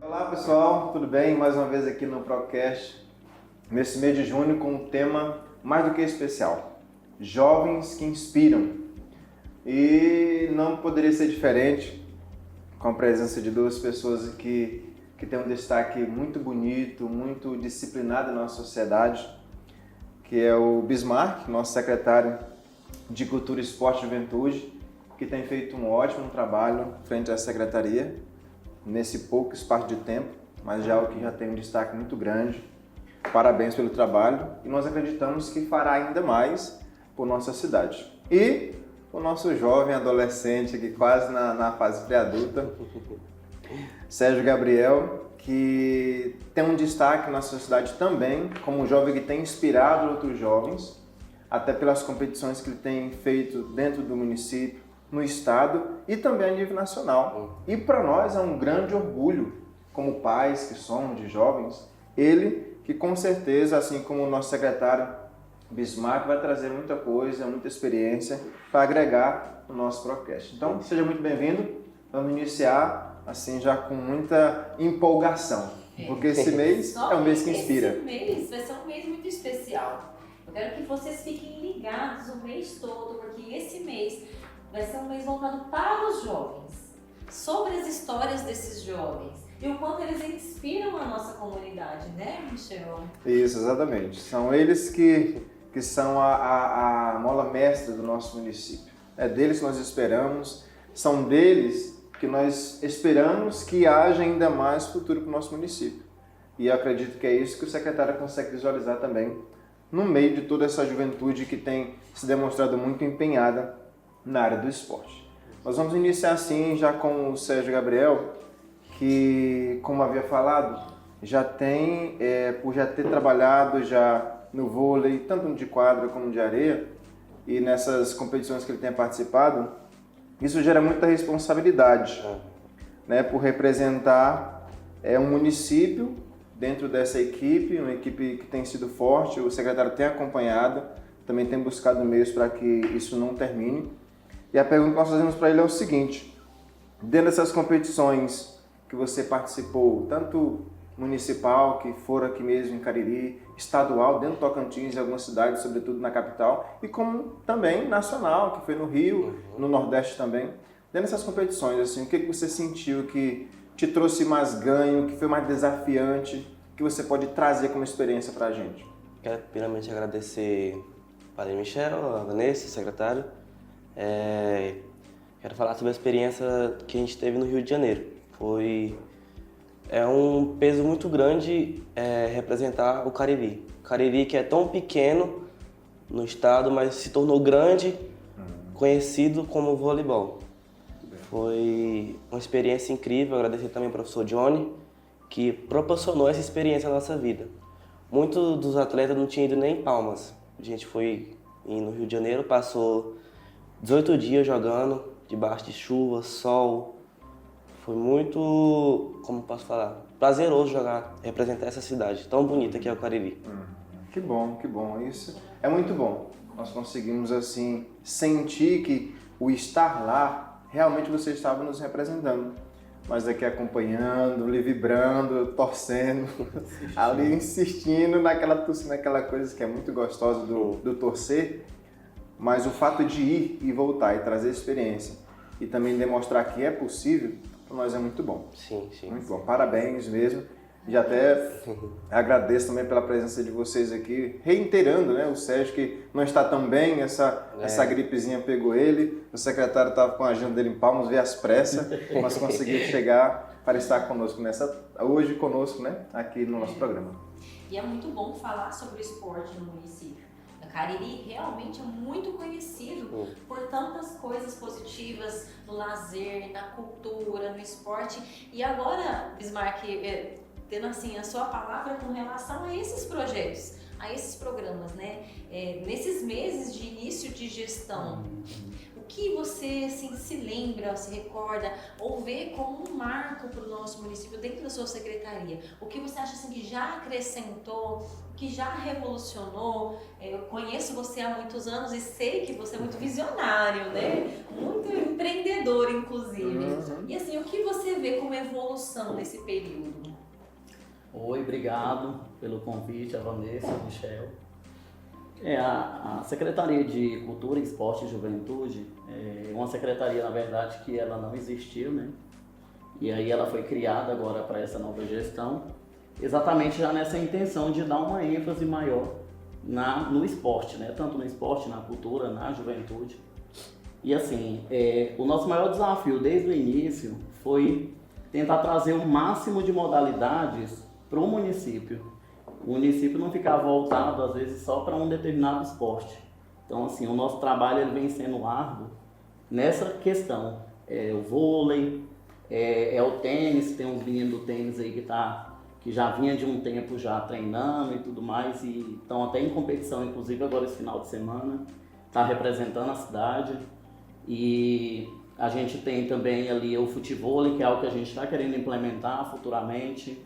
Olá pessoal, tudo bem? Mais uma vez aqui no Procast, nesse mês de junho com um tema mais do que especial, jovens que inspiram. E não poderia ser diferente com a presença de duas pessoas que têm um destaque muito bonito, muito disciplinado na nossa sociedade, que é o Bismarck, nosso secretário de Cultura, Esporte e Juventude, que tem feito um ótimo trabalho frente à secretaria, nesse pouco espaço de tempo, mas já o que já tem um destaque muito grande. Parabéns pelo trabalho e nós acreditamos que fará ainda mais por nossa cidade. E o nosso jovem adolescente, aqui quase na fase pré-adulta, Sérgio Gabriel, que tem um destaque na sociedade também, como um jovem que tem inspirado outros jovens, até pelas competições que ele tem feito dentro do município, no estado e também a nível nacional. E para nós é um grande orgulho, como pais que somos de jovens, ele que com certeza, assim como o nosso secretário Bismarck, vai trazer muita coisa, muita experiência para agregar no nosso Procast. Então, seja muito bem-vindo. Vamos iniciar assim já com muita empolgação, porque esse mês é um mês que inspira. Esse mês vai ser um mês muito especial. Eu quero que vocês fiquem ligados o mês todo, porque esse mês vai ser um mês voltado para os jovens, sobre as histórias desses jovens e o quanto eles inspiram a nossa comunidade, né, Michel? Isso, exatamente. São eles que são a mola mestra do nosso município. É deles que nós esperamos, são deles que nós esperamos que haja ainda mais futuro para o nosso município. E eu acredito que é isso que o secretário consegue visualizar também, no meio de toda essa juventude que tem se demonstrado muito empenhada na área do esporte. Nós vamos iniciar assim já com o Sérgio Gabriel, que, como havia falado, já tem, por já ter trabalhado já no vôlei, tanto de quadra como de areia, e nessas competições que ele tem participado, isso gera muita responsabilidade, né, por representar um município dentro dessa equipe, uma equipe que tem sido forte, o secretário tem acompanhado, também tem buscado meios para que isso não termine. E a pergunta que nós fazemos para ele é o seguinte: dentro dessas competições que você participou, tanto municipal, que for aqui mesmo em Cariri, estadual, dentro do Tocantins e algumas cidades, sobretudo na capital, e como também nacional, que foi no Rio, no Nordeste também. Dentro dessas competições, assim, o que você sentiu que te trouxe mais ganho, que foi mais desafiante, que você pode trazer como experiência para a gente? Quero primeiramente agradecer ao Padre Michel, a Vanessa, secretário. Quero falar sobre a experiência que a gente teve no Rio de Janeiro. É um peso muito grande representar o Cariri. O Cariri, que é tão pequeno no estado, mas se tornou grande, conhecido como voleibol. Foi uma experiência incrível. Agradecer também ao professor Johnny, que proporcionou essa experiência na nossa vida. Muitos dos atletas não tinham ido nem em Palmas. A gente foi no Rio de Janeiro, passou 18 dias jogando, debaixo de chuva, sol. Foi muito, como posso falar, prazeroso jogar, representar essa cidade tão bonita que é o Cariri. Que bom, que bom. Isso é muito bom. Nós conseguimos, assim, sentir que o estar lá, realmente você estava nos representando. Mas aqui acompanhando, lhe vibrando, torcendo, ali insistindo naquela torcida, naquela coisa que é muito gostosa do torcer. Mas o fato de ir e voltar e trazer experiência e também demonstrar que é possível, para nós é muito bom. Sim. Muito bom. Parabéns mesmo. E até agradeço também pela presença de vocês aqui, reiterando, né, o Sérgio que não está tão bem, essa gripezinha pegou ele, o secretário estava com a agenda dele em Palmas, veio às pressas, mas conseguiu chegar para estar conosco hoje conosco, né, aqui no nosso programa. E é muito bom falar sobre o esporte no município. O Cariri realmente é muito conhecido por tantas coisas positivas no lazer, na cultura, no esporte. E agora, Bismarck, tendo assim a sua palavra com relação a esses projetos, a esses programas, né? Nesses meses de início de gestão, o que você assim, se lembra, se recorda ou vê como um marco para o nosso município dentro da sua secretaria? O que você acha assim, que já acrescentou, que já revolucionou? Eu conheço você há muitos anos e sei que você é muito visionário, né? Muito empreendedor, inclusive. E assim, o que você vê como evolução nesse período? Oi, obrigado pelo convite, a Vanessa, a Michel. A Secretaria de Cultura, Esporte e Juventude é uma secretaria, na verdade, que ela não existiu, né? E aí ela foi criada agora para essa nova gestão, exatamente já nessa intenção de dar uma ênfase maior no esporte, né? Tanto no esporte, na cultura, na juventude. E assim, o nosso maior desafio desde o início foi tentar trazer o máximo de modalidades para o município. O município não ficar voltado, às vezes, só para um determinado esporte. Então, assim, o nosso trabalho ele vem sendo árduo nessa questão. O vôlei, o tênis, tem uns meninos do tênis aí que já vinha de um tempo já treinando e tudo mais, e estão até em competição, inclusive agora esse final de semana, está representando a cidade. E a gente tem também ali o futevôlei, que é algo que a gente está querendo implementar futuramente.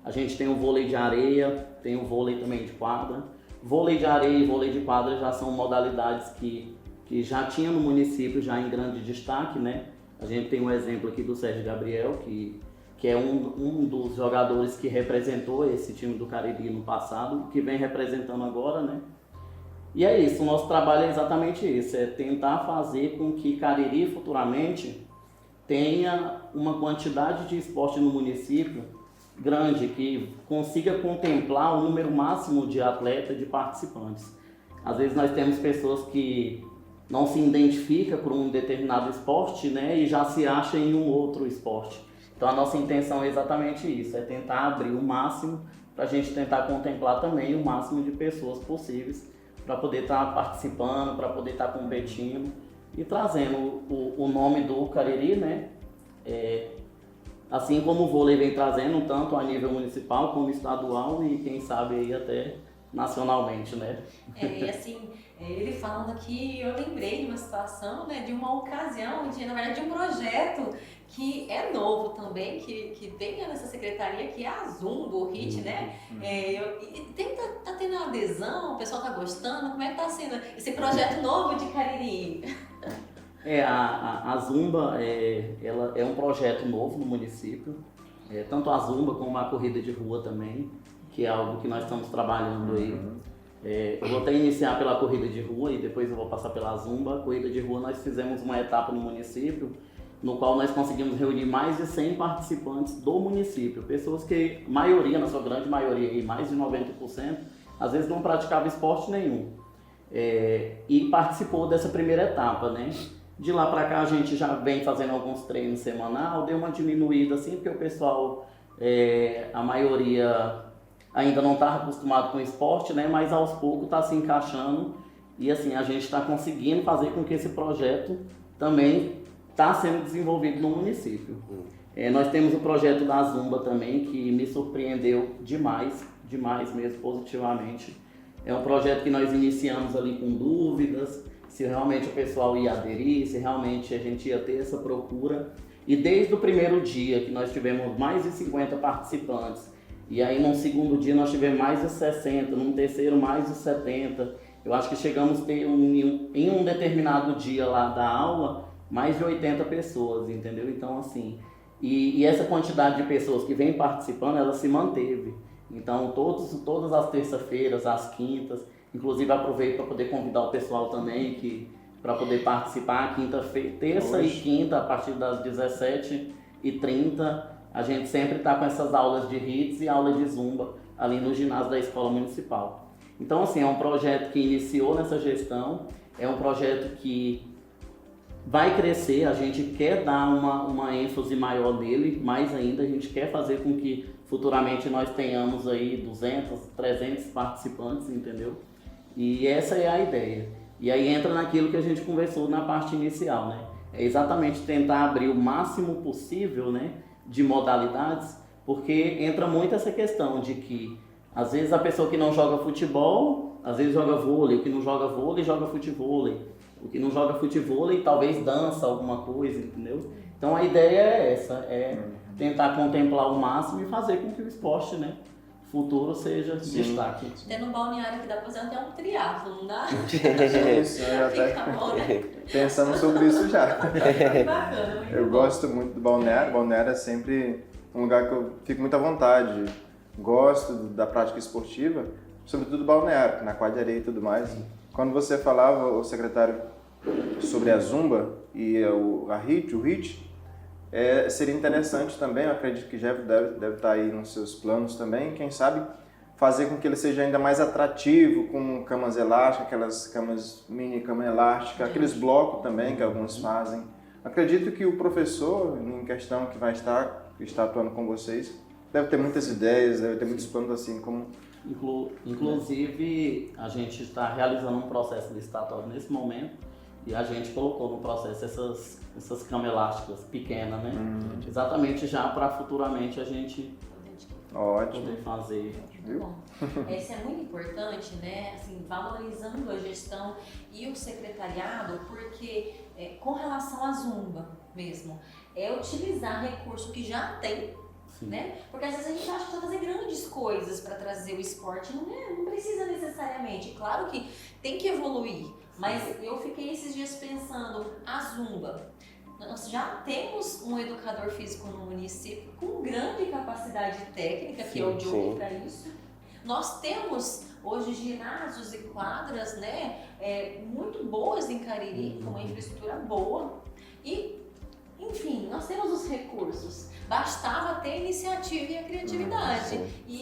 A gente tem o vôlei de areia, tem o vôlei também de quadra. Vôlei de areia e vôlei de quadra já são modalidades que já tinha no município, já em grande destaque, né? A gente tem um exemplo aqui do Sérgio Gabriel, que é um dos jogadores que representou esse time do Cariri no passado, que vem representando agora, né? E é isso, o nosso trabalho é exatamente isso, é tentar fazer com que Cariri futuramente tenha uma quantidade de esporte no município grande, que consiga contemplar o número máximo de atletas, de participantes. Às vezes nós temos pessoas que não se identificam por um determinado esporte, né, e já se acham em um outro esporte. Então a nossa intenção é exatamente isso, é tentar abrir o máximo para a gente tentar contemplar também o máximo de pessoas possíveis para poder estar participando, para poder estar competindo e trazendo o nome do Cariri, né? Assim como o vôlei vem trazendo, tanto a nível municipal como estadual e quem sabe aí até nacionalmente, né? E assim, ele falando aqui, eu lembrei de uma situação, né, de uma ocasião, na verdade de um projeto que é novo também, que tem nessa secretaria, que é a Zumba, o HIT, né? Tá tendo adesão, o pessoal tá gostando, como é que tá sendo esse projeto novo de Cariri? A Zumba ela é um projeto novo no município, tanto a Zumba como a corrida de rua também, que é algo que nós estamos trabalhando aí. Eu vou até iniciar pela corrida de rua e depois eu vou passar pela Zumba. A corrida de rua nós fizemos uma etapa no município, no qual nós conseguimos reunir mais de 100 participantes do município, pessoas que, na sua grande maioria, mais de 90%, às vezes não praticava esporte nenhum, e participou dessa primeira etapa, né? De lá para cá a gente já vem fazendo alguns treinos semanal, deu uma diminuída assim, porque o pessoal, a maioria ainda não está acostumado com o esporte, né? Mas aos poucos está se encaixando e assim a gente está conseguindo fazer com que esse projeto também está sendo desenvolvido no município. Nós temos o projeto da Zumba também, que me surpreendeu demais mesmo, positivamente. É um projeto que nós iniciamos ali com dúvidas, se realmente o pessoal ia aderir, se realmente a gente ia ter essa procura. E desde o primeiro dia que nós tivemos mais de 50 participantes, e aí no segundo dia nós tivemos mais de 60, no terceiro mais de 70, eu acho que chegamos a ter em um determinado dia lá da aula, mais de 80 pessoas, entendeu? Então assim, e essa quantidade de pessoas que vem participando, ela se manteve. Então todas as terças-feiras, as quintas, inclusive aproveito para poder convidar o pessoal também para poder participar, terça e quinta, a partir das 17h30, a gente sempre está com essas aulas de HIITS e aula de Zumba ali no ginásio da Escola Municipal. Então assim, é um projeto que iniciou nessa gestão, é um projeto que vai crescer, a gente quer dar uma ênfase maior nele, mais ainda, a gente quer fazer com que futuramente nós tenhamos aí 200, 300 participantes, entendeu? E essa é a ideia. E aí entra naquilo que a gente conversou na parte inicial, né? É exatamente tentar abrir o máximo possível, né, de modalidades, porque entra muito essa questão de que às vezes a pessoa que não joga futebol às vezes joga vôlei, o que não joga vôlei, joga futevôlei. O que não joga futevôlei, talvez dança alguma coisa, entendeu? Então a ideia é essa, é tentar contemplar o máximo e fazer com que o esporte, né, futuro seja destaque. Tem no balneário que dá pra fazer até um triatlo, não dá? Isso, eu até Fica bom, né? pensamos sobre isso já. Bacana, muito Eu bom. gosto muito do balneário. Balneário é sempre um lugar que eu fico muito à vontade. Gosto da prática esportiva, sobretudo balneário, na quadra de areia e tudo mais. Quando você falava, o secretário, sobre a Zumba e o HIIT, seria interessante também, eu acredito que Jeff deve estar aí nos seus planos também, quem sabe fazer com que ele seja ainda mais atrativo, com camas elásticas, aquelas camas, mini cama elástica, aqueles blocos também que alguns fazem. Acredito que o professor, em questão que está atuando com vocês, deve ter muitas ideias, deve ter muitos planos assim como... Inclusive, a gente está realizando um processo licitatório nesse momento e a gente colocou no processo essas camas elásticas pequenas, né? Exatamente já para futuramente a gente Ótimo. poder fazer. Viu? Bom, isso é muito importante, né? Assim, valorizando a gestão e o secretariado, porque com relação à Zumba mesmo, é utilizar recurso que já tem, né? Porque às vezes a gente acha que vai fazer grandes coisas para trazer o esporte, não precisa necessariamente. Claro que tem que evoluir, mas eu fiquei esses dias pensando, a Zumba. Nós já temos um educador físico no município com grande capacidade técnica, que é o Diogo para isso. Nós temos hoje ginásios e quadras, né, muito boas em Cariri, com uma infraestrutura boa. E, enfim, nós temos os recursos. Bastava ter a iniciativa e a criatividade.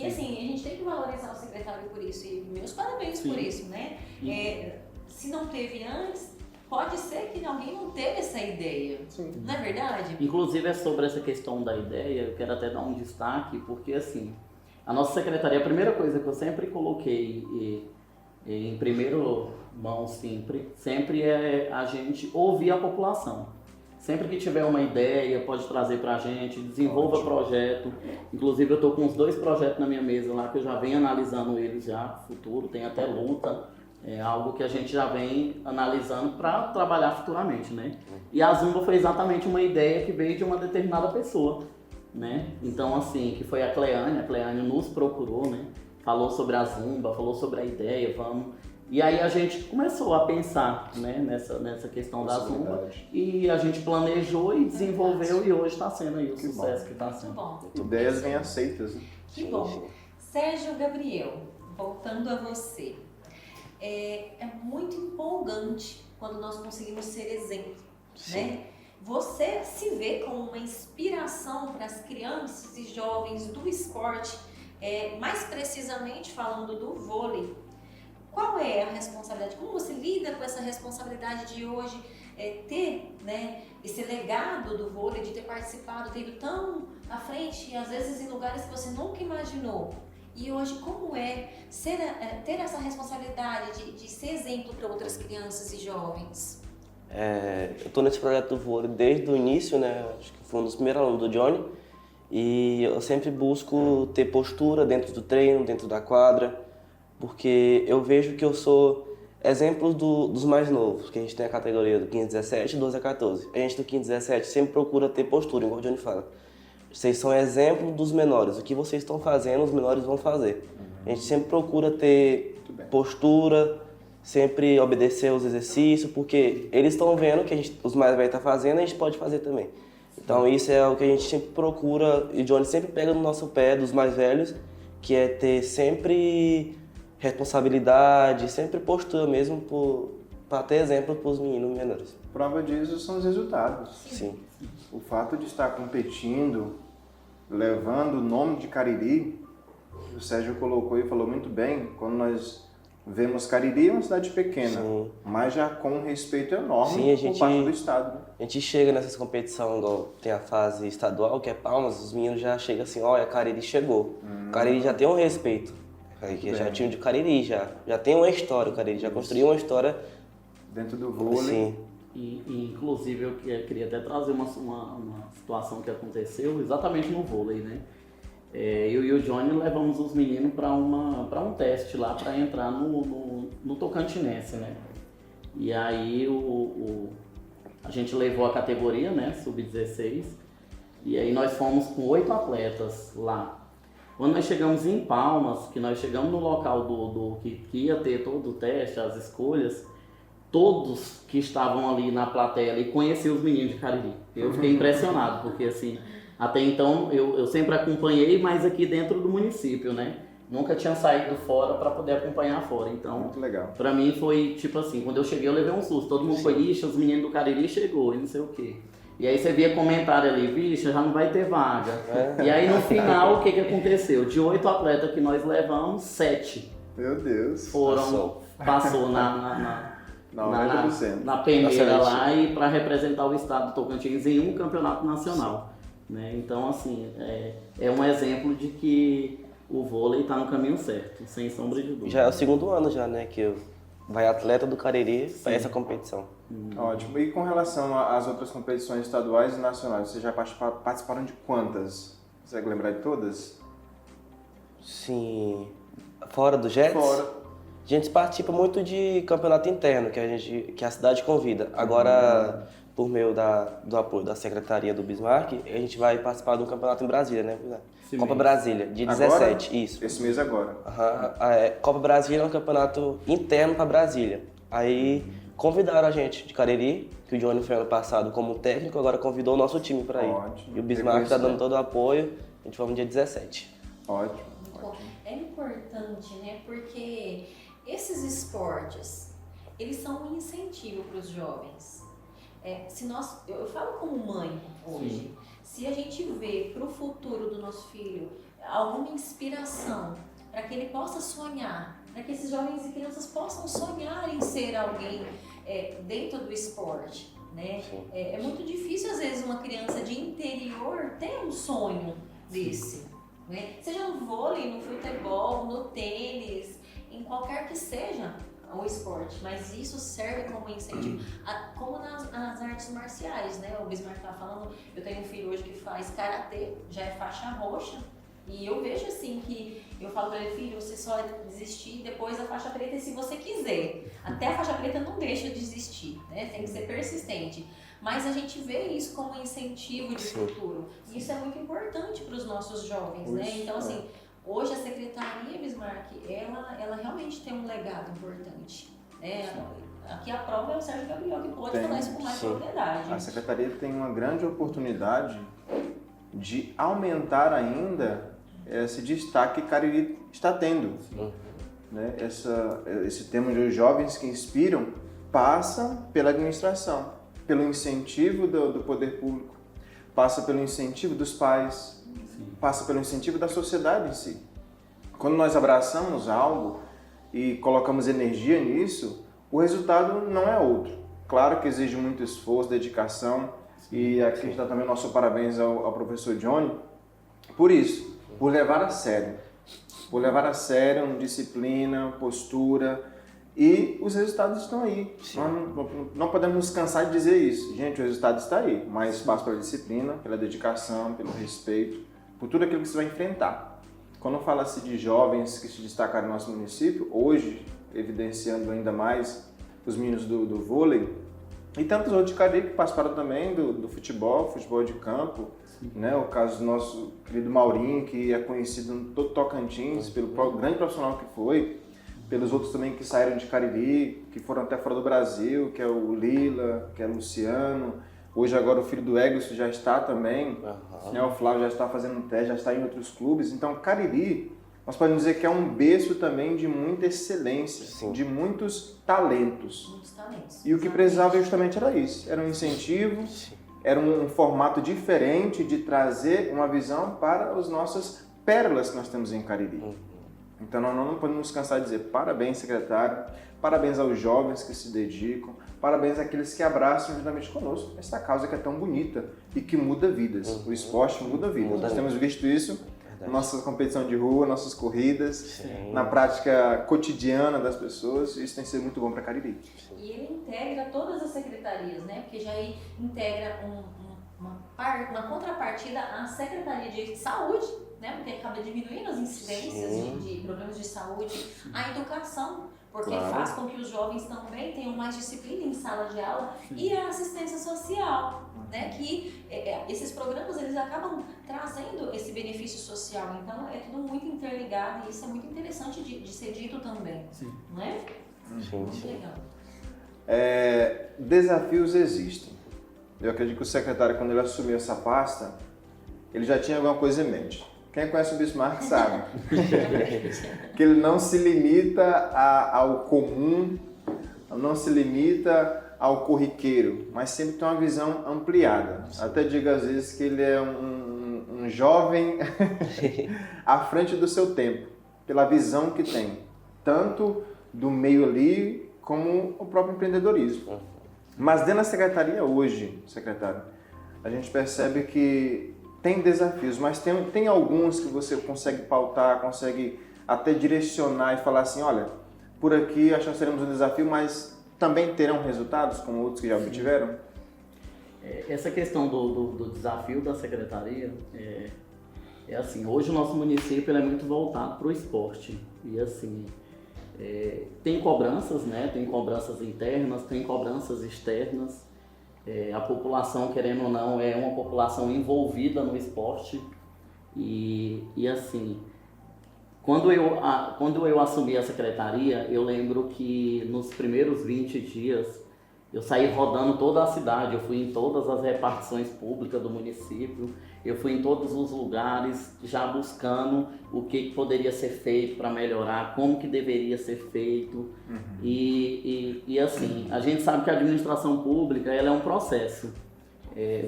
Assim, a gente tem que valorizar o secretário por isso. E meus parabéns por isso, né? Se não teve antes, pode ser que alguém não teve essa ideia. Não é verdade? Inclusive, é sobre essa questão da ideia, eu quero até dar um destaque, porque assim, a nossa secretaria, a primeira coisa que eu sempre coloquei em primeiro mão, sempre é a gente ouvir a população. Sempre que tiver uma ideia, pode trazer pra gente, desenvolva projeto. Inclusive, eu tô com uns 2 projetos na minha mesa lá, que eu já venho analisando eles já, futuro, tem até luta. É algo que a gente já vem analisando para trabalhar futuramente, né? E a Zumba foi exatamente uma ideia que veio de uma determinada pessoa, né? Então, assim, que foi a Cleane nos procurou, né? Falou sobre a Zumba, falou sobre a ideia, E aí a gente começou a pensar, né, nessa questão da Zumba e a gente planejou e desenvolveu e hoje está sendo aí o sucesso que está sendo. Muito bom. Ideias bem aceitas. Né? Que bom. Sérgio Gabriel, voltando a você. É muito empolgante quando nós conseguimos ser exemplo, né? Você se vê como uma inspiração para as crianças e jovens do esporte, mais precisamente falando do vôlei. Qual é a responsabilidade? Como você lida com essa responsabilidade de hoje ter, né, esse legado do vôlei, de ter participado, ter ido tão à frente, às vezes em lugares que você nunca imaginou? E hoje, como é ter essa responsabilidade de ser exemplo para outras crianças e jovens? Eu estou nesse projeto do vôlei desde o início, né? Acho que foi um dos primeiros alunos do Johnny. E eu sempre busco ter postura dentro do treino, dentro da quadra, porque eu vejo que eu sou exemplo dos mais novos, que a gente tem a categoria do 15, 17 e 12 a 14. A gente do 15, 17 sempre procura ter postura, igual o Johnny fala. Vocês são exemplo dos menores. O que vocês estão fazendo, os menores vão fazer. A gente sempre procura ter postura, sempre obedecer os exercícios, porque eles estão vendo que os mais velhos estão fazendo, a gente pode fazer também. Então isso é o que a gente sempre procura, e o Johnny sempre pega no nosso pé dos mais velhos, que é ter sempre responsabilidade, sempre postura mesmo, para ter exemplo para os meninos menores. Prova disso são os resultados. Sim. O fato de estar competindo, levando o nome de Cariri, o Sérgio colocou e falou muito bem, quando nós vemos Cariri é uma cidade pequena, mas já com um respeito enorme por parte do Estado. Né? A gente chega nessas competições, igual tem a fase estadual, que é Palmas, os meninos já chegam assim, olha, Cariri chegou. Cariri já tem um respeito, que já é time de Cariri, já tem uma história, o Cariri já construiu uma história. Dentro do vôlei. Sim. E inclusive eu queria até trazer uma situação que aconteceu exatamente no vôlei, né? eu e o Johnny levamos os meninos para um teste lá para entrar no Tocantinense, né? E aí a gente levou a categoria, né, sub-16, e aí nós fomos com 8 atletas lá. Quando nós chegamos em Palmas, que nós chegamos no local que ia ter todo o teste, as escolhas, todos que estavam ali na plateia ali conheciam os meninos de Cariri. Eu fiquei impressionado, porque assim, até então eu sempre acompanhei, mas aqui dentro do município, né? Nunca tinha saído fora para poder acompanhar fora. Então, muito legal. Pra mim foi tipo assim, quando eu cheguei eu levei um susto. Todo mundo foi, ixi, os meninos do Cariri chegou e não sei o quê. E aí você via comentário ali, vixe, já não vai ter vaga. E aí no final, o que aconteceu? De 8 atletas que nós levamos, 7 Meu Deus. passou na Na peneira lá e para representar o estado do Tocantins em um campeonato nacional. Né? Então, assim, é um exemplo de que o vôlei está no caminho certo, sem sombra de dúvida. Já é o segundo ano já, né, que vai atleta do Cariri para essa competição. Ótimo. E com relação às outras competições estaduais e nacionais, vocês já participaram de quantas? Você consegue lembrar de todas? Sim. Fora do Jets? Fora. A gente participa muito de campeonato interno, que a cidade convida. Agora, por meio do apoio da Secretaria do Bismarck, a gente vai participar de um campeonato em Brasília, né? Sim, Copa mesmo. Brasília, de 17, Agora? isso. Esse mês agora. Copa Brasília é um campeonato interno para Brasília. Aí convidaram a gente de Cariri, que o Johnny foi ano passado como técnico, agora convidou o nosso time para ir. Ótimo. E o Bismarck está dando todo o apoio, a gente vai no dia 17. Ótimo. É importante, né? Porque esses esportes, eles são um incentivo para os jovens. Eu falo como mãe hoje, se a gente vê para o futuro do nosso filho alguma inspiração para que ele possa sonhar, para que esses jovens e crianças possam sonhar em ser alguém dentro do esporte, né? É muito difícil às vezes uma criança de interior ter um sonho desse, né? Seja no vôlei, no futebol, no tênis, em qualquer que seja o esporte, mas isso serve como incentivo, como nas artes marciais, né? O Bismarck estava falando, eu tenho um filho hoje que faz karatê, já é faixa roxa, e eu vejo assim que eu falo para ele, filho, você só desistir depois da faixa preta se você quiser. Até a faixa preta não deixa de desistir, né? Tem que ser persistente. Mas a gente vê isso como um incentivo de futuro. E isso é muito importante para os nossos jovens, né? Então, assim, hoje a Secretaria Bismarck, ela realmente tem um legado importante. Aqui a prova é o Sérgio Gabriel, que pode falar isso com mais propriedade. A Secretaria tem uma grande oportunidade de aumentar ainda esse destaque que Cariri está tendo. Né? Esse tema de jovens que inspiram passa pela administração, pelo incentivo do poder público, passa pelo incentivo dos pais, passa pelo incentivo da sociedade em si. Quando nós abraçamos algo e colocamos energia nisso, o resultado não é outro. Claro que exige muito esforço, dedicação, e aqui está também o nosso parabéns ao professor Johnny, por isso, por levar a sério, disciplina, postura, e os resultados estão aí. Não podemos nos cansar de dizer isso. Gente, o resultado está aí, mas passa pela disciplina, pela dedicação, pelo respeito, por tudo aquilo que você vai enfrentar. Quando fala-se de jovens que se destacaram no nosso município, hoje, evidenciando ainda mais os meninos do vôlei, e tantos outros de Cariri que participaram também do futebol de campo, né? O caso do nosso querido Maurinho, que é conhecido em todo Tocantins pelo grande profissional que foi, pelos outros também que saíram de Cariri, que foram até fora do Brasil, que é o Lila, que é o Luciano. Hoje agora o filho do Egilson já está também, né? O Flávio já está fazendo um teste, já está em outros clubes. Então Cariri, nós podemos dizer que é um berço também de muita excelência, de muitos talentos. E o que precisava justamente era isso, era um incentivo, era um formato diferente de trazer uma visão para as nossas pérolas que nós temos em Cariri. Então nós não podemos nos cansar de dizer parabéns, secretário, parabéns aos jovens que se dedicam, parabéns àqueles que abraçam juntamente conosco essa causa que é tão bonita e que muda vidas. O esporte muda vidas. Nós temos visto isso na nossa competição de rua, nossas corridas, na prática cotidiana das pessoas. Isso tem sido muito bom para Cariri. E ele integra todas as secretarias, né? Porque já integra uma contrapartida à Secretaria de Saúde né? Porque acaba diminuindo as incidências de problemas de saúde, a educação, porque faz com que os jovens também tenham mais disciplina em sala de aula e a assistência social, né? Que esses programas eles acabam trazendo esse benefício social, então é tudo muito interligado e isso é muito interessante de ser dito também, não é? Muito legal. Desafios existem. Eu acredito que o secretário, quando ele assumiu essa pasta, ele já tinha alguma coisa em mente. Quem conhece o Bismarck sabe que ele não se limita ao comum, não se limita ao corriqueiro, mas sempre tem uma visão ampliada. Até digo às vezes que ele é um jovem à frente do seu tempo, pela visão que tem, tanto do meio ali como o próprio empreendedorismo. Mas dentro da secretaria hoje, secretário, a gente percebe que tem desafios, mas tem alguns que você consegue pautar, consegue até direcionar e falar assim, olha, por aqui acho que nós teremos um desafio, mas também terão resultados como outros que já obtiveram? Essa questão do desafio da secretaria é assim, hoje o nosso município ele é muito voltado para o esporte e assim, tem cobranças, né? Tem cobranças internas, tem cobranças externas. A população, querendo ou não, é uma população envolvida no esporte e assim, quando eu assumi a secretaria, eu lembro que nos primeiros 20 dias eu saí rodando toda a cidade, eu fui em todas as repartições públicas do município, eu fui em todos os lugares já buscando o que poderia ser feito para melhorar, como que deveria ser feito. E assim, a gente sabe que a administração pública ela é um processo.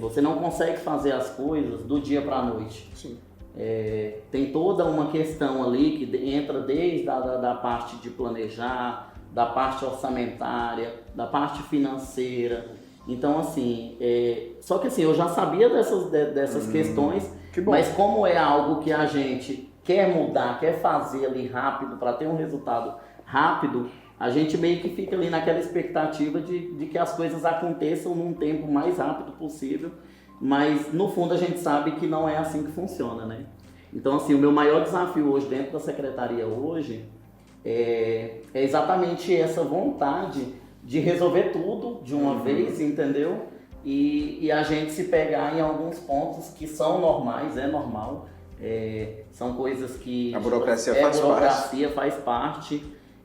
Você não consegue fazer as coisas do dia para a noite. Tem toda uma questão ali que entra desde a parte de planejar, da parte orçamentária, da parte financeira. Então, assim, só que assim, eu já sabia dessas questões, mas como é algo que a gente quer mudar, quer fazer ali rápido, para ter um resultado rápido, a gente meio que fica ali naquela expectativa de que as coisas aconteçam num tempo mais rápido possível, mas no fundo a gente sabe que não é assim que funciona, né? Então, assim, o meu maior desafio hoje dentro da secretaria hoje é exatamente essa vontade de resolver tudo de uma vez, entendeu? E a gente se pegar em alguns pontos que são normais, é normal, são coisas que... A burocracia faz parte.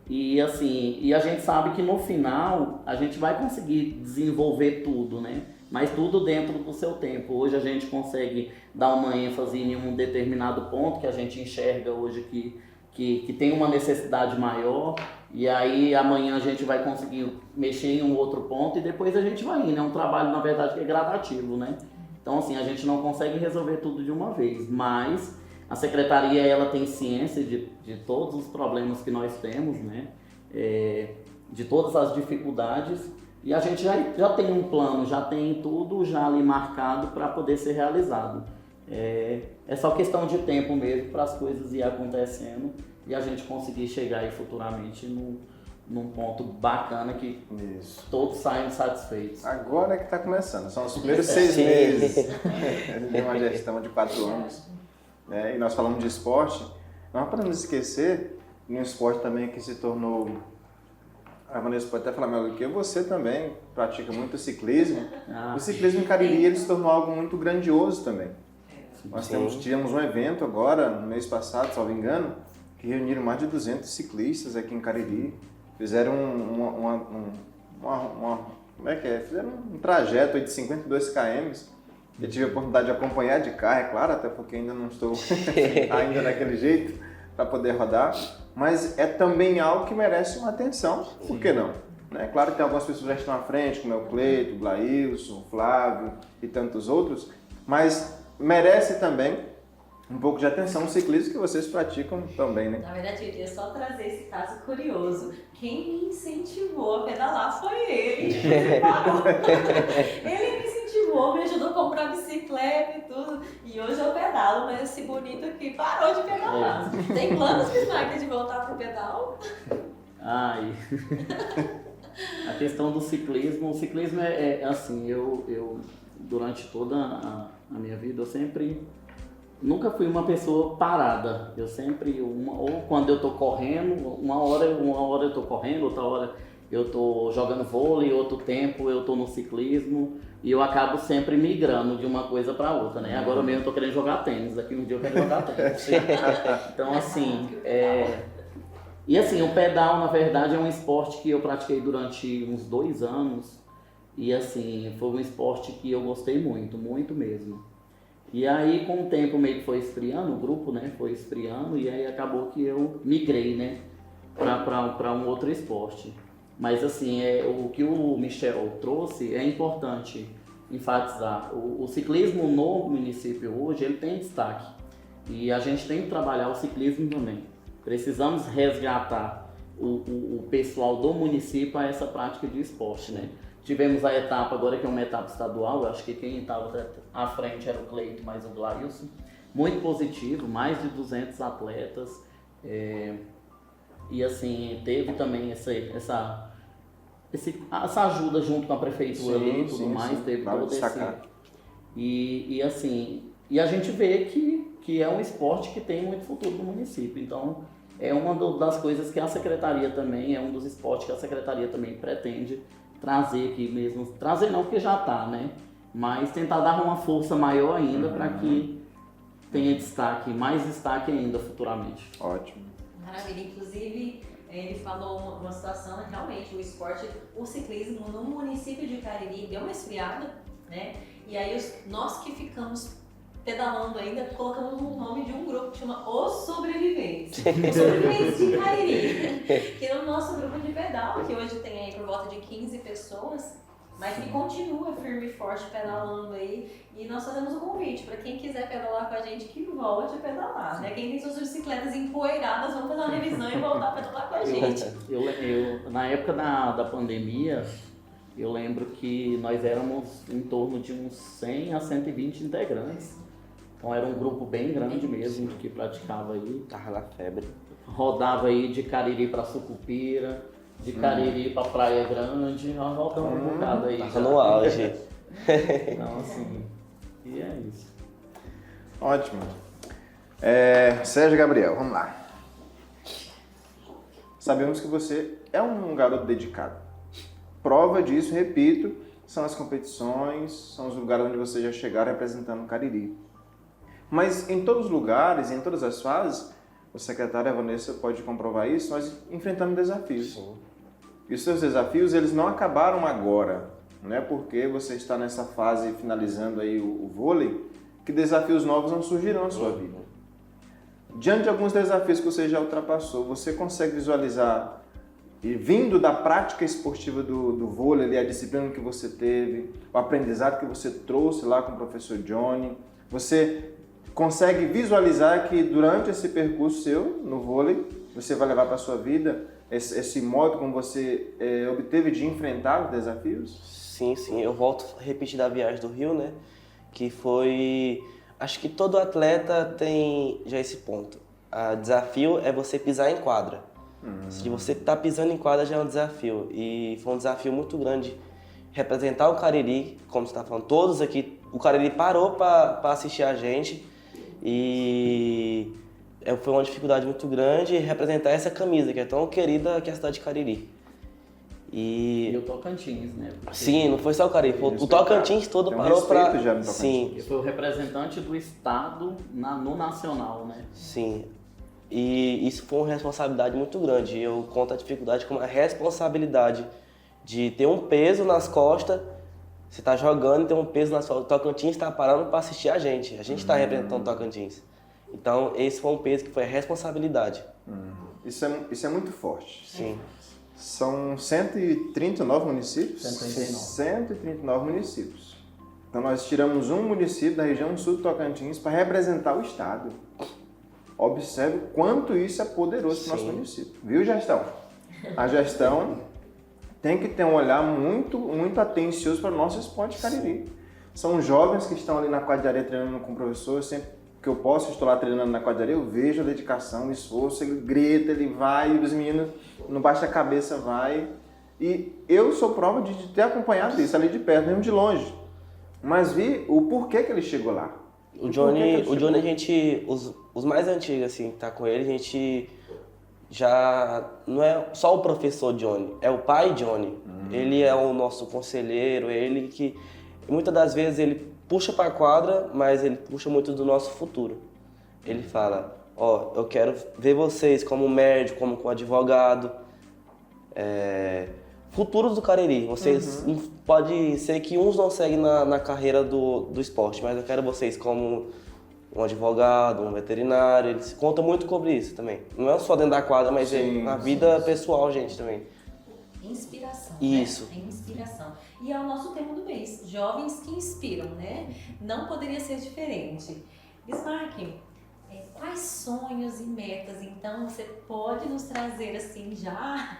E assim, e a gente sabe que no final a gente vai conseguir desenvolver tudo, né? Mas tudo dentro do seu tempo. Hoje a gente consegue dar uma ênfase em um determinado ponto que a gente enxerga hoje que tem uma necessidade maior, e aí amanhã a gente vai conseguir mexer em um outro ponto e depois a gente vai indo. É um trabalho, na verdade, que é gradativo, né? Então, assim, a gente não consegue resolver tudo de uma vez, mas a secretaria ela tem ciência de todos os problemas que nós temos, né? De todas as dificuldades, e a gente já tem um plano, já tem tudo já ali marcado para poder ser realizado. É só questão de tempo mesmo para as coisas ir acontecendo e a gente conseguir chegar aí futuramente num ponto bacana que todos saem satisfeitos. Agora é que está começando, são os primeiros 6 meses. Tem uma gestão de 4 anos. E nós falamos de esporte, não podemos esquecer no esporte também que se tornou... A Vanessa pode até falar melhor do que você também pratica muito ciclismo. O ciclismo em Cariri ele se tornou algo muito grandioso também. Nós tivemos um evento agora, no mês passado, salvo engano, que reuniram mais de 200 ciclistas aqui em Cariri. Fizeram Fizeram um trajeto de 52 km. Eu tive a oportunidade de acompanhar de carro, é claro, até porque ainda não estou ainda daquele jeito para poder rodar. Mas é também algo que merece uma atenção, por que não? Claro que tem algumas pessoas que já estão à frente, como é o Cleito, o Blailson, o Flávio e tantos outros, mas merece também um pouco de atenção no ciclismo que vocês praticam também, né? Na verdade, eu queria só trazer esse caso curioso. Quem me incentivou a pedalar foi ele. Ele me incentivou, me ajudou a comprar bicicleta e tudo. E hoje eu pedalo, mas esse bonito aqui parou de pedalar. Tem planos, Bismarck, de voltar pro pedal? A questão do ciclismo, o ciclismo é assim, eu durante toda a minha vida, eu sempre nunca fui uma pessoa parada. Eu sempre, ou quando eu tô correndo, uma hora eu tô correndo, outra hora eu tô jogando vôlei, outro tempo eu tô no ciclismo, e eu acabo sempre migrando de uma coisa para outra, né? Agora mesmo eu tô querendo jogar tênis, daqui um dia eu quero jogar tênis. Então assim, e assim, o pedal na verdade é um esporte que eu pratiquei durante uns 2 anos, e assim, foi um esporte que eu gostei muito, muito mesmo. E aí, com o tempo, meio que foi esfriando, o grupo, né, foi esfriando, e aí acabou que eu migrei, né, para um outro esporte. Mas, assim, o que o Michel trouxe é importante enfatizar. O ciclismo no município hoje, ele tem destaque. E a gente tem que trabalhar o ciclismo também. Precisamos resgatar o pessoal do município a essa prática de esporte, né. Tivemos a etapa agora, que é uma etapa estadual, eu acho que quem estava à frente era o Cleito, mais o Glailson. Muito positivo, mais de 200 atletas. E assim, teve também essa ajuda junto com a prefeitura e tudo mais, teve vale todo destacar. E assim, e a gente vê que é um esporte que tem muito futuro no município. Então, é uma das coisas que a secretaria também, é um dos esportes que a secretaria também pretende trazer aqui mesmo. Trazer não, porque já está, né? Mas tentar dar uma força maior ainda para que tenha destaque, mais destaque ainda futuramente. Ótimo. Maravilha. Inclusive, ele falou uma situação, realmente, o esporte, o ciclismo no município de Cariri deu uma esfriada, né? E aí nós que ficamos pedalando ainda, colocamos o nome de um grupo que chama Os Sobreviventes. Os Sobreviventes de Cariri. Que é o nosso grupo de pedal, que hoje tem aí por volta de 15 pessoas, mas que continua firme e forte pedalando aí. E nós fazemos um convite para quem quiser pedalar com a gente, que volte a pedalar, né? Quem tem suas bicicletas empoeiradas, vamos fazer uma revisão e voltar a pedalar com a gente. Eu na época da pandemia, eu lembro que nós éramos em torno de uns 100 a 120 integrantes. Então era um grupo bem grande mesmo que praticava aí. Tava na febre. Rodava aí de Cariri para Sucupira, de Cariri para Praia Grande, nós rodamos um bocado aí. Tava no auge. Então assim, e é isso. Ótimo. Sérgio Gabriel, vamos lá. Sabemos que você é um garoto dedicado. Prova disso, repito, são as competições, são os lugares onde você já chegaram representando o Cariri. Mas em todos os lugares, em todas as fases, o secretário Vanessa pode comprovar isso, nós enfrentamos desafios. Sim. E os seus desafios, eles não acabaram agora. Não é porque você está nessa fase finalizando aí o vôlei que desafios novos não surgirão na sua vida. Diante de alguns desafios que você já ultrapassou, você consegue visualizar, e vindo da prática esportiva do vôlei, ali, a disciplina que você teve, o aprendizado que você trouxe lá com o professor Johnny, você consegue visualizar que durante esse percurso seu no vôlei, você vai levar para a sua vida esse modo como você obteve de enfrentar os desafios? Sim, eu volto a repetir da viagem do Rio, né? Que foi... Acho que todo atleta tem já esse ponto. O desafio é você pisar em quadra. Se você tá pisando em quadra já é um desafio. E foi um desafio muito grande representar o Cariri, como você está falando, todos aqui. O Cariri parou para assistir a gente e foi uma dificuldade muito grande representar essa camisa que é tão querida que é a cidade de Cariri. E o Tocantins, né? Porque sim, não foi só o Cariri, o Tocantins todo parou para... Sim. Foi o representante do estado no nacional, né? Sim. E isso foi uma responsabilidade muito grande. Eu conto a dificuldade como a responsabilidade de ter um peso nas costas. Você está jogando e tem um peso nas costas. O Tocantins está parando para assistir a gente. A gente está representando o Tocantins. Então, esse foi um peso que foi a responsabilidade. Isso é muito forte. Sim. São 139 municípios? 139. 139 municípios. Então, nós tiramos um município da região sul do Tocantins para representar o estado. Observe o quanto isso é poderoso para o nosso município. Viu, gestão? A gestão tem que ter um olhar muito, muito atencioso para o nosso esporte Cariri. São jovens que estão ali na quadra de areia treinando com o professor. Sempre que eu posso estou lá treinando na quadra de areia, eu vejo a dedicação, o esforço, ele grita, ele vai, e os meninos não baixa a cabeça, vai. E eu sou prova de ter acompanhado isso ali de perto, mesmo de longe. Mas vi o porquê que ele chegou lá. O Johnny, a gente, os mais antigos, assim, que tá com ele, a gente já não é só o professor Johnny, é o pai Johnny. Ele é o nosso conselheiro, ele que muitas das vezes ele puxa para a quadra, mas ele puxa muito do nosso futuro. Ele fala, eu quero ver vocês como médico, como advogado, futuros do Cariri. Vocês pode ser que uns não seguem na carreira do esporte, mas eu quero vocês como um advogado, um veterinário. Eles contam muito sobre isso também. Não é só dentro da quadra, mas na vida pessoal, gente, também. Inspiração. Isso. Né? Inspiração. E é o nosso tema do mês, jovens que inspiram, né? Não poderia ser diferente. Bismarck, quais sonhos e metas, então, você pode nos trazer, assim, já,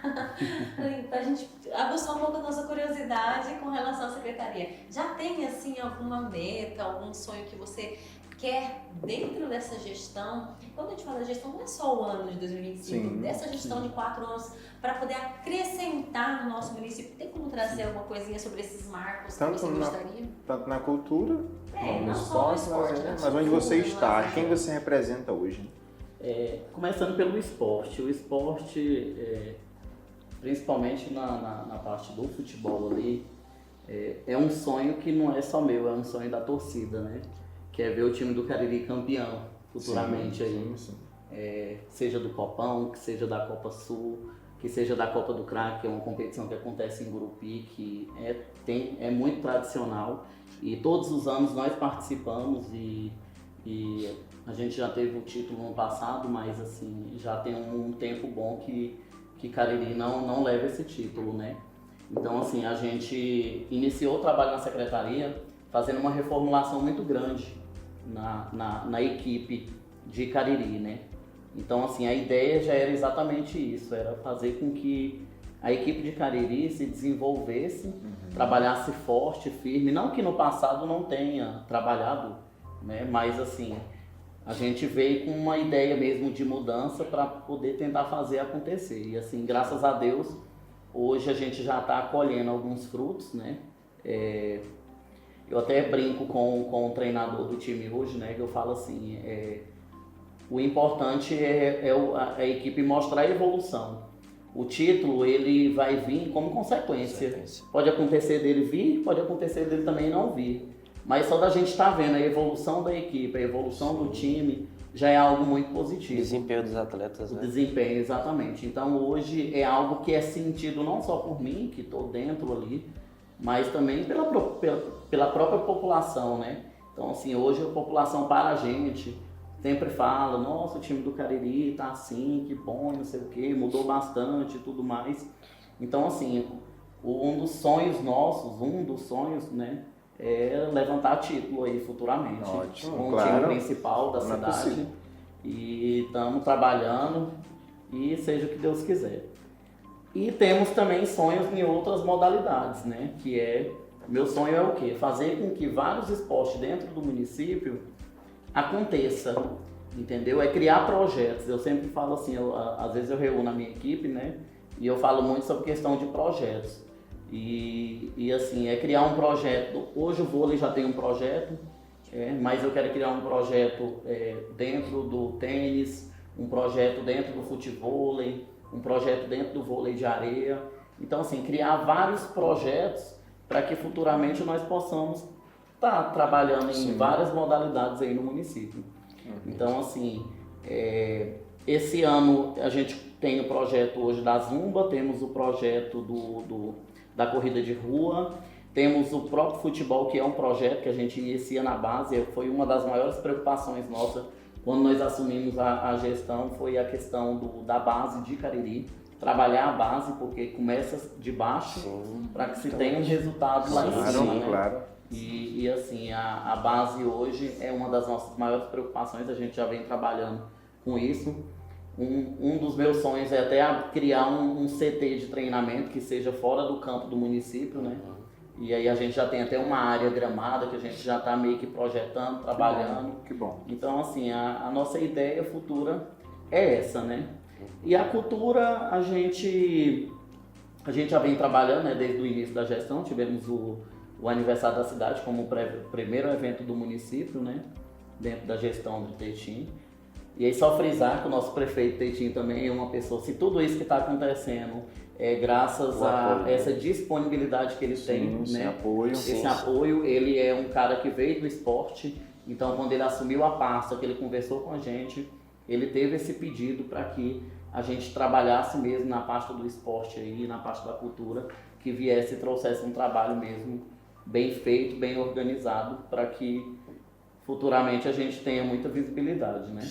para a gente aguçar um pouco a nossa curiosidade com relação à secretaria? Já tem, assim, alguma meta, algum sonho que você quer dentro dessa gestão? Quando a gente fala de gestão, não é só o ano de 2025, dessa gestão de 4 anos, para poder acrescentar no nosso município. Tem como trazer alguma coisinha sobre esses marcos que você gostaria? Tanto na cultura, no esporte, mas onde você está, quem você representa hoje? Começando pelo esporte. O esporte, principalmente na parte do futebol ali, é um sonho que não é só meu, é um sonho da torcida, né? Que é ver o time do Cariri campeão futuramente aí. Seja do Copão, que seja da Copa Sul, que seja da Copa do Crack, que é uma competição que acontece em Gurupi, que é muito tradicional. E todos os anos nós participamos e a gente já teve o título no ano passado, mas assim, já tem um tempo bom que Cariri não leva esse título, né? Então assim, a gente iniciou o trabalho na secretaria fazendo uma reformulação muito grande na equipe de Cariri, né? Então assim, a ideia já era exatamente isso, era fazer com que a equipe de Cariri se desenvolvesse, trabalhasse forte, firme, não que no passado não tenha trabalhado, né? Mas assim, a gente veio com uma ideia mesmo de mudança para poder tentar fazer acontecer. E assim, graças a Deus, hoje a gente já está colhendo alguns frutos, né? Eu até brinco com o treinador do time hoje, né? Que eu falo assim, o importante é a equipe mostrar a evolução. O título, ele vai vir como consequência. Pode acontecer dele vir, pode acontecer dele também não vir. Mas só da gente estar vendo a evolução da equipe, a evolução do time, já é algo muito positivo. O desempenho dos atletas, né? O desempenho, exatamente. Então hoje é algo que é sentido não só por mim, que estou dentro ali, mas também pela própria população, né? Então assim, hoje a população para a gente sempre fala, nossa, o time do Cariri tá assim, que bom, não sei o que, mudou bastante e tudo mais. Então assim, um dos sonhos nossos, né, é levantar título aí futuramente. Ótimo, com o claro. time principal da cidade. E estamos trabalhando e seja o que Deus quiser. E temos também sonhos em outras modalidades, né? Meu sonho é o quê? Fazer com que vários esportes dentro do município aconteça, entendeu? É criar projetos. Eu sempre falo assim, às vezes eu reúno a minha equipe, né? E eu falo muito sobre questão de projetos. E assim, é criar um projeto. Hoje o vôlei já tem um projeto, mas eu quero criar um projeto dentro do tênis, um projeto dentro do futevôlei, um projeto dentro do vôlei de areia. Então assim, criar vários projetos para que futuramente nós possamos estar trabalhando em várias modalidades aí no município. Então assim, esse ano a gente tem o projeto hoje da Zumba, temos o projeto da corrida de rua, temos o próprio futebol, que é um projeto que a gente inicia na base. Foi uma das maiores preocupações nossas quando nós assumimos a gestão, foi a questão da base de Cariri, trabalhar a base, porque começa de baixo para que se tenha um resultado lá em cima, né? Claro. E assim, a base hoje é uma das nossas maiores preocupações, a gente já vem trabalhando com isso. Um dos meus sonhos é até criar um CT de treinamento que seja fora do campo do município, né? E aí a gente já tem até uma área gramada que a gente já está meio que projetando, trabalhando. Que bom. Então assim, a nossa ideia futura é essa, né? E a cultura a gente já vem trabalhando, né, desde o início da gestão. Tivemos o aniversário da cidade como o primeiro evento do município, né? dentro da gestão do Tetim. E aí só frisar que o nosso prefeito Tetim também é uma pessoa, se tudo isso que está acontecendo é graças a essa disponibilidade que ele tem, né? Apoio. Esse apoio, ele é um cara que veio do esporte, então quando ele assumiu a pasta, que ele conversou com a gente, ele teve esse pedido para que a gente trabalhasse mesmo na pasta do esporte aí, na pasta da cultura, que viesse e trouxesse um trabalho mesmo bem feito, bem organizado, para que futuramente a gente tenha muita visibilidade, né?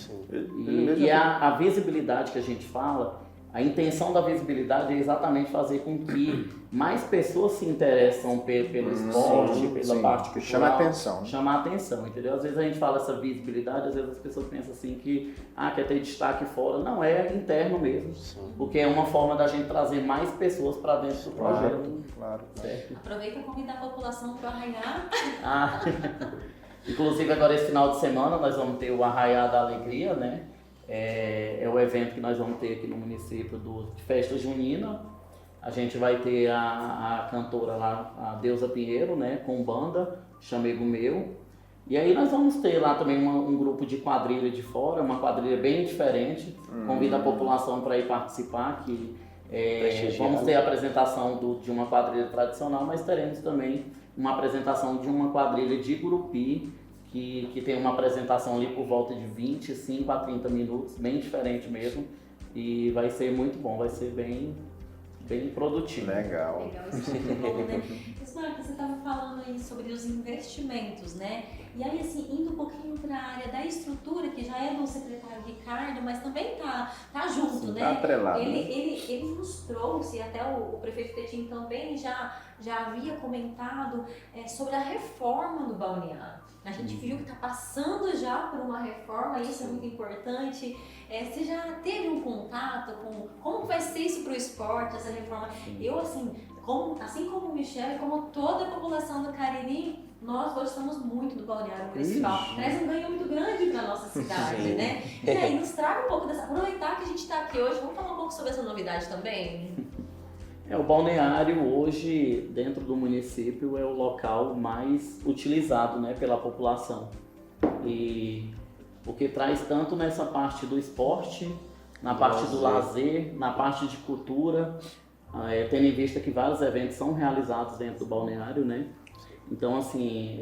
E a visibilidade que a gente fala, a intenção da visibilidade é exatamente fazer com que mais pessoas se interessam pelo esporte, pela parte cultural. Chama a atenção. Né? Chamar a atenção, entendeu? Às vezes a gente fala essa visibilidade, às vezes as pessoas pensam assim que quer ter destaque fora. Não, é interno mesmo. Porque é uma forma da gente trazer mais pessoas para dentro do projeto. Claro. Certo? Aproveita e convida a população para o Arraiá. Inclusive agora esse final de semana nós vamos ter o Arraiá da Alegria, né? É o evento que nós vamos ter aqui no município de festa junina. A gente vai ter a cantora lá, a Deusa Pinheiro, né? Com banda, Chamego Meu. E aí nós vamos ter lá também um grupo de quadrilha de fora, uma quadrilha bem diferente. Convido a população para ir participar, que vamos ter a apresentação de uma quadrilha tradicional, mas teremos também uma apresentação de uma quadrilha de Gurupi, que tem uma apresentação ali por volta de 25 a 30 minutos, bem diferente mesmo, e vai ser muito bom, vai ser bem produtivo. Legal. Isso é muito bom, né? Ismarca, você estava falando aí sobre os investimentos, né? E aí, assim, indo um pouquinho para a área da estrutura, que já é do secretário Ricardo, mas também tá junto, né? Tá atrelado. Ele nos trouxe, até o prefeito Tetim também já havia comentado sobre a reforma do balneário. A gente viu que está passando já por uma reforma, isso é muito importante. Você já teve um contato com como vai ser isso para o esporte, essa reforma? Eu, assim como o Michel e como toda a população do Cariri, nós gostamos muito do balneário municipal. Traz um ganho muito grande para a nossa cidade, né? E aí, nos traga um pouco dessa... Aproveitar que a gente está aqui hoje, vamos falar um pouco sobre essa novidade também? O balneário hoje, dentro do município, é o local mais utilizado, né, pela população. E porque traz tanto nessa parte do esporte, na parte do lazer, na parte de cultura, tendo em vista que vários eventos são realizados dentro do balneário, né? Então, assim,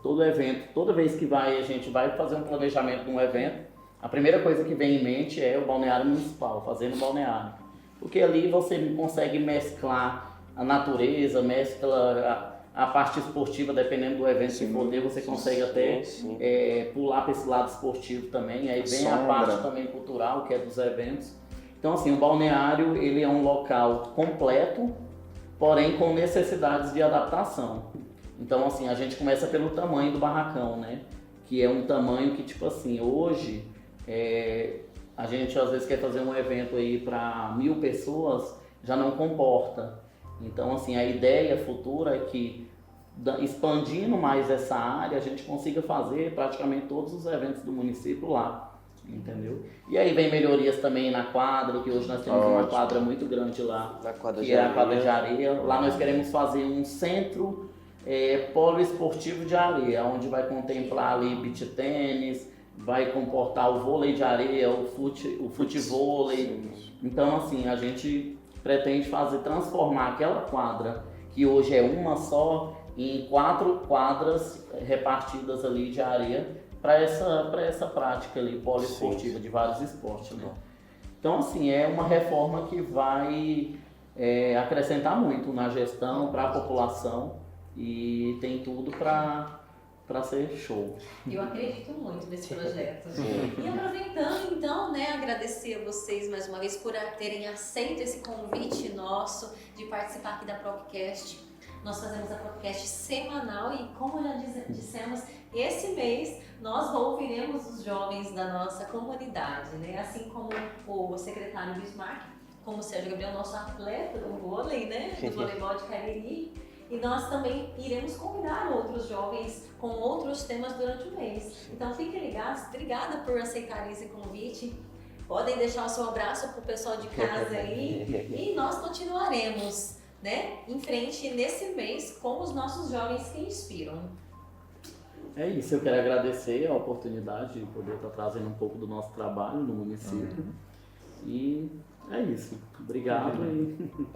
todo evento, toda vez que a gente vai fazer um planejamento de um evento, a primeira coisa que vem em mente é o balneário municipal, fazendo balneário. Porque ali você consegue mesclar a natureza, mescla a parte esportiva, dependendo do evento que for ter, você consegue até pular para esse lado esportivo também. Aí vem a parte também cultural, que é dos eventos. Então, assim, o balneário, ele é um local completo, porém com necessidades de adaptação. Então, assim, a gente começa pelo tamanho do barracão, né? Que é um tamanho que, tipo assim, hoje... a gente às vezes quer fazer um evento aí para 1000 pessoas, já não comporta. Então, assim, a ideia futura é que, expandindo mais essa área, a gente consiga fazer praticamente todos os eventos do município lá, entendeu? E aí vem melhorias também na quadra, que hoje nós temos uma quadra muito grande lá, que é a quadra de areia. Lá nós queremos fazer um centro poliesportivo de areia, onde vai contemplar ali beach tênis, vai comportar o vôlei de areia, o futevôlei. Então, assim, a gente pretende transformar aquela quadra, que hoje é uma só, em 4 quadras repartidas ali de areia, para essa prática ali poliesportiva de vários esportes, né? Então, assim, é uma reforma que vai acrescentar muito na gestão, para a população, e tem tudo para ser show. Eu acredito muito nesse projeto. E aproveitando então, né, agradecer a vocês mais uma vez por terem aceito esse convite nosso de participar aqui da Propcast. Nós fazemos a Propcast semanal e, como já dissemos, esse mês nós ouviremos os jovens da nossa comunidade, né? Assim como o secretário Bismarck, como o Sérgio Gabriel, nosso atleta do vôlei, né? Do voleibol de Cariri. E nós também iremos convidar outros jovens com outros temas durante o mês. Então fiquem ligados, obrigada por aceitarem esse convite. Podem deixar o seu abraço para o pessoal de casa aí. E nós continuaremos, né, em frente nesse mês com os nossos jovens que inspiram. É isso, eu quero agradecer a oportunidade de poder estar trazendo um pouco do nosso trabalho no município. E é isso. Obrigado.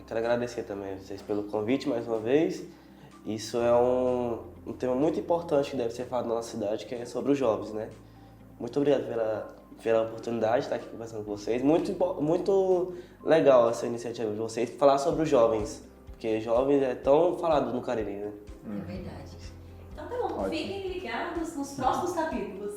Quero agradecer também a vocês pelo convite mais uma vez. Isso é um tema muito importante que deve ser falado na nossa cidade, que é sobre os jovens, né? Muito obrigado pela oportunidade de estar aqui conversando com vocês. Muito legal essa iniciativa de vocês falar sobre os jovens, porque jovens é tão falado no Cariri, né? É verdade. Então tá bom, Ótimo. fiquem ligados nos próximos capítulos.